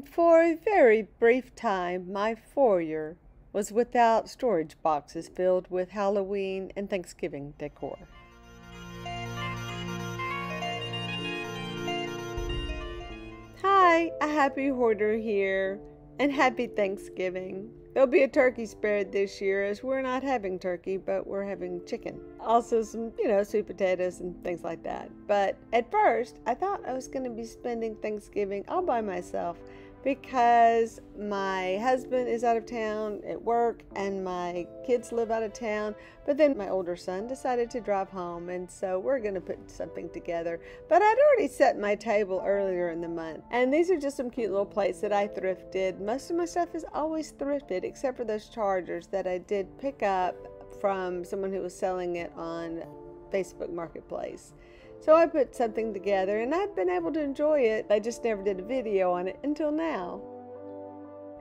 For a very brief time, my foyer was without storage boxes filled with Halloween and Thanksgiving decor. Hi, a happy hoarder here, and happy Thanksgiving. There'll be a turkey spared this year as we're not having turkey, but we're having chicken. Also some, sweet potatoes and things like that. But at first, I thought I was going to be spending Thanksgiving all by myself because my husband is out of town at work and my kids live out of town. But then my older son decided to drive home, and so we're going to put something together. But I'd already set my table earlier in the month, and these are just some cute little plates that I thrifted. Most of my stuff is always thrifted except for those chargers that I did pick up from someone who was selling it on Facebook Marketplace. So I put something together and I've been able to enjoy it. I just never did a video on it until now.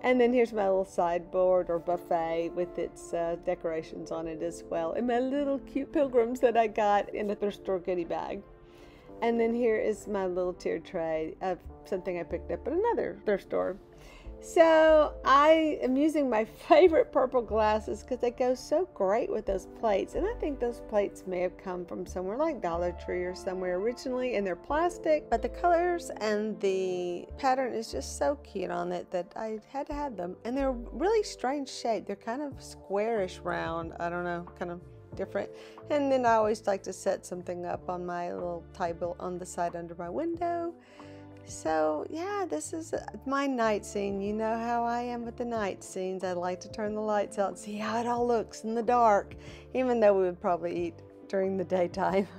And then here's my little sideboard or buffet with its decorations on it as well. And my little cute pilgrims that I got in a thrift store goodie bag. And then here is my little tiered tray of something I picked up at another thrift store. So I am using my favorite purple glasses because they go so great with those plates. And I think those plates may have come from somewhere like Dollar Tree or somewhere originally, and they're plastic, but the colors and the pattern is just so cute on it that I had to have them. And they're really strange shape. They're kind of squarish round. I don't know, kind of different. And then I always like to set something up on my little table on the side under my window. So yeah, this is my night scene. You know how I am with the night scenes. I like to turn the lights out and see how it all looks in the dark, even though we would probably eat during the daytime.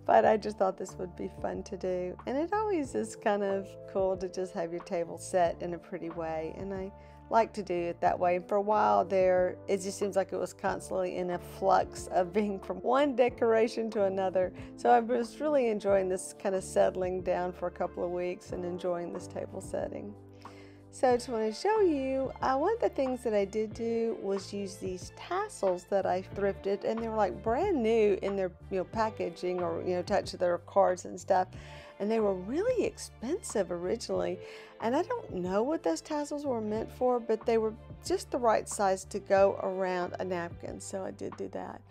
But I just thought this would be fun to do. And it always is kind of cool to just have your table set in a pretty way. And I like to do it that way. And for a while there, it just seems like it was constantly in a flux of being from one decoration to another. So I was really enjoying this kind of settling down for a couple of weeks and enjoying this table setting. So I just want to show you, one of the things that I did do was use these tassels that I thrifted, and they were like brand new in their packaging or attached to their cards and stuff. And they were really expensive originally. And I don't know what those tassels were meant for, but they were just the right size to go around a napkin. So I did do that.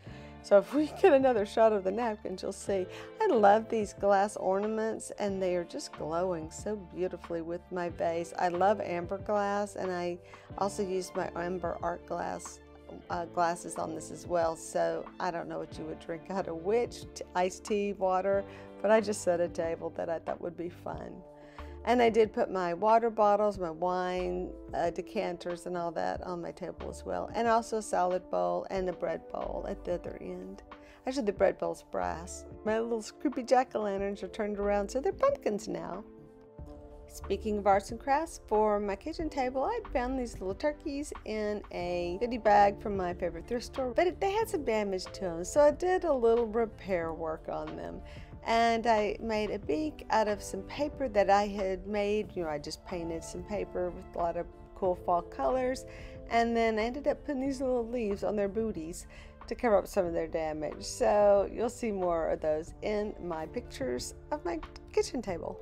So if we get another shot of the napkins, you'll see. I love these glass ornaments, and they are just glowing so beautifully with my vase. I love amber glass, and I also used my amber art glass glasses on this as well. So I don't know what you would drink out of which, iced tea, water, but I just set a table that I thought would be fun. And I did put my water bottles, my wine, decanters and all that on my table as well. And also a salad bowl and a bread bowl at the other end. Actually, the bread bowl's brass. My little creepy jack-o'-lanterns are turned around, so they're pumpkins now. Speaking of arts and crafts, for my kitchen table, I found these little turkeys in a goodie bag from my favorite thrift store, but they had some damage to them, so I did a little repair work on them. And I made a beak out of some paper that I had made. I just painted some paper with a lot of cool fall colors, and then I ended up putting these little leaves on their booties to cover up some of their damage. So you'll see more of those in my pictures of my kitchen table.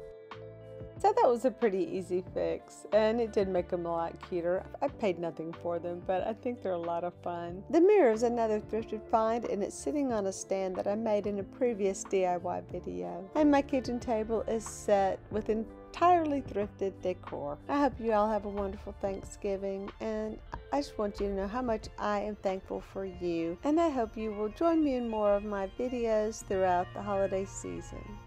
So that was a pretty easy fix, and it did make them a lot cuter. I paid nothing for them, but I think they're a lot of fun. The mirror is another thrifted find, and it's sitting on a stand that I made in a previous DIY video. And my kitchen table is set with entirely thrifted decor. I hope you all have a wonderful Thanksgiving, and I just want you to know how much I am thankful for you, and I hope you will join me in more of my videos throughout the holiday season.